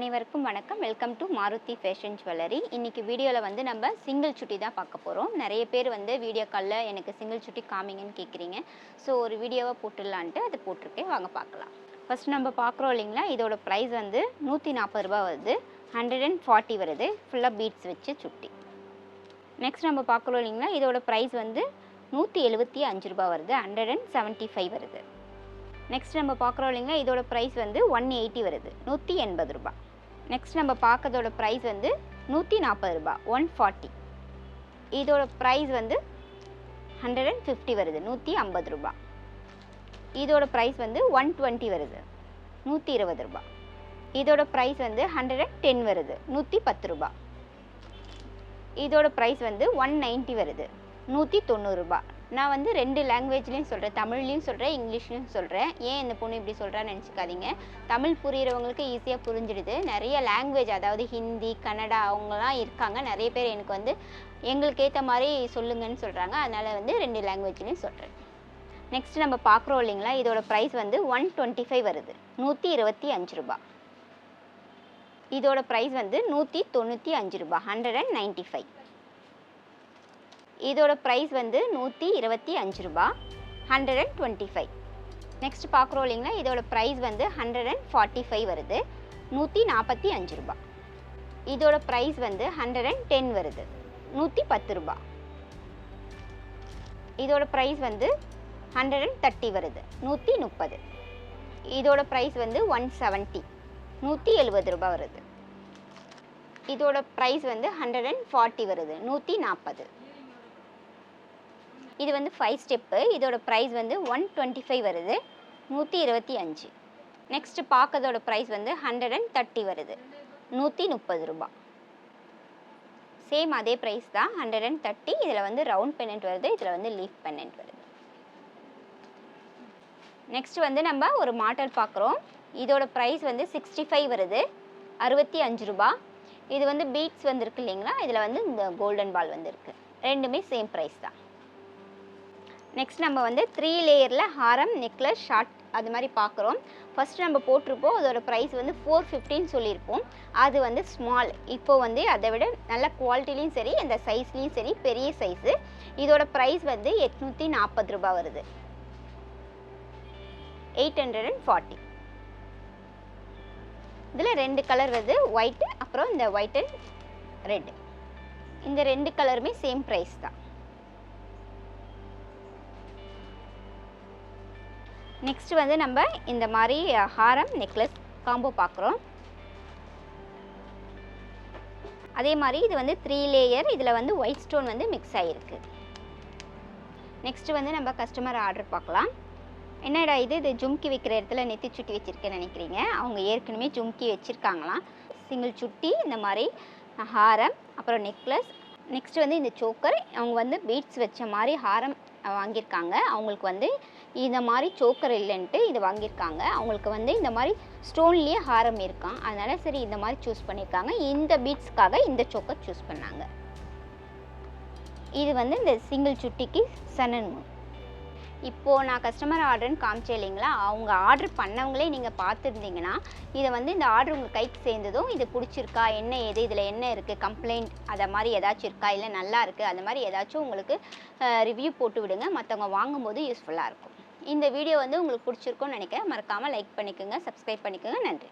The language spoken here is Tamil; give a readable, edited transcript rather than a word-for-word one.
அனைவருக்கும் வணக்கம். Welcome to Maruti fashion jewellery. இன்றைக்கி வீடியோவில் வந்து நம்ம சிங்கிள் சுட்டி தான் பார்க்க போகிறோம். நிறைய பேர் வந்து வீடியோ காலில் எனக்கு சிங்கிள் சுட்டி காமிங்கன்னு கேட்குறீங்க. ஸோ ஒரு வீடியோவை போட்டுடலான்ட்டு அது போட்டிருக்கேன், வாங்க பார்க்கலாம். ஃபஸ்ட் நம்ம பார்க்குறோம் இல்லைங்களா, இதோட ப்ரைஸ் வந்து 140 ரூபா வருது, 140 வருது, ஃபுல்லாக பீட்ஸ் வச்சு சுட்டி. நெக்ஸ்ட் நம்ம பார்க்குறோம் இல்லைங்களா, இதோட ப்ரைஸ் வந்து 175 ரூபா வருது, 175 வருது. நெக்ஸ்ட் நம்ம பார்க்குறோம் இல்லைங்களா, இதோட ப்ரைஸ் வந்து 180 வருது, 180 ரூபா. நெக்ஸ்ட் நம்ம பார்க்கறதோட ப்ரைஸ் வந்து 140 ரூபா, 140. இதோட ப்ரைஸ் வந்து 150 வருது, 150 ரூபா. இதோட ப்ரைஸ் வந்து 120 வருது, 120 ரூபா. இதோட ப்ரைஸ் வந்து 110 வருது, 110 ரூபா. இதோட ப்ரைஸ் வந்து 190 வருது, 190 ரூபா. நான் வந்து 2 லாங்குவேஜ்லேயும் சொல்கிறேன், தமிழ்லேயும் சொல்கிறேன், இங்கிலீஷ்லேயும் சொல்கிறேன். ஏன் இந்த பொண்ணு இப்படி சொல்கிறான்னு நினச்சிக்காதீங்க. தமிழ் புரிகிறவங்களுக்கு ஈஸியாக புரிஞ்சிடுது. நிறைய லாங்குவேஜ், அதாவது ஹிந்தி, கன்னடா அவங்களாம் இருக்காங்க. நிறைய பேர் எனக்கு வந்து எங்களுக்கு ஏற்ற மாதிரி சொல்லுங்கன்னு சொல்கிறாங்க. அதனால் வந்து 2 லாங்குவேஜ்லேயும் சொல்கிறேன். நெக்ஸ்ட் நம்ம பார்க்குறோம் இல்லைங்களா, இதோட ப்ரைஸ் வந்து 125 வருது, 125 ரூபா. இதோட ப்ரைஸ் வந்து 195 ரூபா, 195. இதோட ப்ரைஸ் வந்து 125 ரூபா, 125. நெக்ஸ்ட் பார்க்குறோம் இல்லைங்களா, இதோட ப்ரைஸ் வந்து 145 வருது, 145 ரூபா. இதோட ப்ரைஸ் வந்து 110 வருது, 110 ரூபா. இதோட ப்ரைஸ் வந்து 130 வருது, 130. இதோட ப்ரைஸ் வந்து 170, 170 ரூபா வருது. இதோட ப்ரைஸ் வந்து 140 வருது, 140. இது வந்து 5 ஸ்டெப்பு. இதோட ப்ரைஸ் வந்து 125 வருது, 125. நெக்ஸ்ட்டு பார்க்கறதோட ப்ரைஸ் வந்து 130 வருது, 130 ரூபா. சேம் அதே ப்ரைஸ் தான், 130. இதில் வந்து ரவுண்ட் பென்னண்ட் வருது, இதில் வந்து லீஃப் பென்னண்ட் வருது. நெக்ஸ்ட் வந்து நம்ம ஒரு மாடல் பார்க்குறோம். இதோட ப்ரைஸ் வந்து 65 வருது, 65 ரூபா. இது வந்து பீட்ஸ் வந்துருக்கு இல்லைங்களா, இதில் வந்து இந்த கோல்டன் பால் வந்துருக்கு. ரெண்டுமே சேம் ப்ரைஸ் தான். நெக்ஸ்ட் நம்ம வந்து 3 லேயரில் ஹாரம், நெக்லஸ், ஷார்ட் அது மாதிரி பார்க்குறோம். ஃபஸ்ட்டு நம்ம போட்டிருப்போம், அதோட ப்ரைஸ் வந்து 450 சொல்லியிருப்போம். அது வந்து ஸ்மால். இப்போது வந்து அதை விட நல்ல குவாலிட்டிலையும் சரி, அந்த சைஸ்லேயும் சரி, பெரிய சைஸு. இதோட ப்ரைஸ் வந்து 840 ரூபா வருது, 840. இதில் 2 கலர் வருது, ஒயிட்டு அப்புறம் இந்த ஒயிட் அண்ட் ரெட். இந்த 2 கலருமே சேம் ப்ரைஸ் தான். நெக்ஸ்ட் வந்து நம்ம இந்த மாதிரி ஹாரம், நெக்லஸ் காம்போ பார்க்குறோம். அதே மாதிரி இது வந்து 3 லேயர். இதில் வந்து ஒயிட் ஸ்டோன் வந்து மிக்ஸ் ஆகிருக்கு. நெக்ஸ்ட் வந்து நம்ம கஸ்டமர் ஆர்டர் பார்க்கலாம். என்னடா இது ஜும்கி வைக்கிற இடத்துல நெத்தி சுட்டி வச்சுருக்கேன்னு நினைக்கிறீங்க. அவங்க ஏற்கனவே ஜும்கி வச்சுருக்காங்களாம். சிங்கிள் சுட்டி, இந்த மாதிரி ஹாரம், அப்புறம் நெக்லஸ். நெக்ஸ்ட் வந்து இந்த சோக்கர். அவங்க வந்து பீட்ஸ் வச்ச மாதிரி ஹாரம் வாங்கியிருக்காங்க. அவங்களுக்கு வந்து இந்த மாதிரி சோக்கர் இல்லைன்ட்டு இது வாங்கியிருக்காங்க. அவங்களுக்கு வந்து இந்த மாதிரி ஸ்டோன்லேயே ஹாரம் இருக்கான். அதனால் சரி இந்த மாதிரி சூஸ் பண்ணியிருக்காங்க. இந்த பீட்ஸ்க்காக இந்த சோக்கர் சூஸ் பண்ணாங்க. இது வந்து இந்த சிங்கிள் சுட்டிக்கு சன்னன் மூன். இப்போது நான் கஸ்டமர் ஆர்டர்னு காமிச்சேன் இல்லைங்களா, அவங்க ஆர்டர் பண்ணவங்களே நீங்கள் பார்த்துருந்தீங்கன்னா, இதை வந்து இந்த ஆர்டர் உங்கள் கைக்கு சேர்ந்ததும் இது பிடிச்சிருக்கா, என்ன ஏது, இதில் என்ன இருக்குது, கம்ப்ளைண்ட் அதை மாதிரி ஏதாச்சும் இருக்கா, இல்லை நல்லா இருக்குது அது மாதிரி ஏதாச்சும் உங்களுக்கு ரிவ்யூ போட்டு விடுங்க. மற்றவங்க வாங்கும்போது யூஸ்ஃபுல்லாக இருக்கும். இந்த வீடியோ வந்து உங்களுக்கு பிடிச்சிருக்கும்னு நினைக்கிறேன். மறக்காமல் லைக் பண்ணிக்கோங்க, சப்ஸ்கிரைப் பண்ணிக்கோங்க. நன்றி.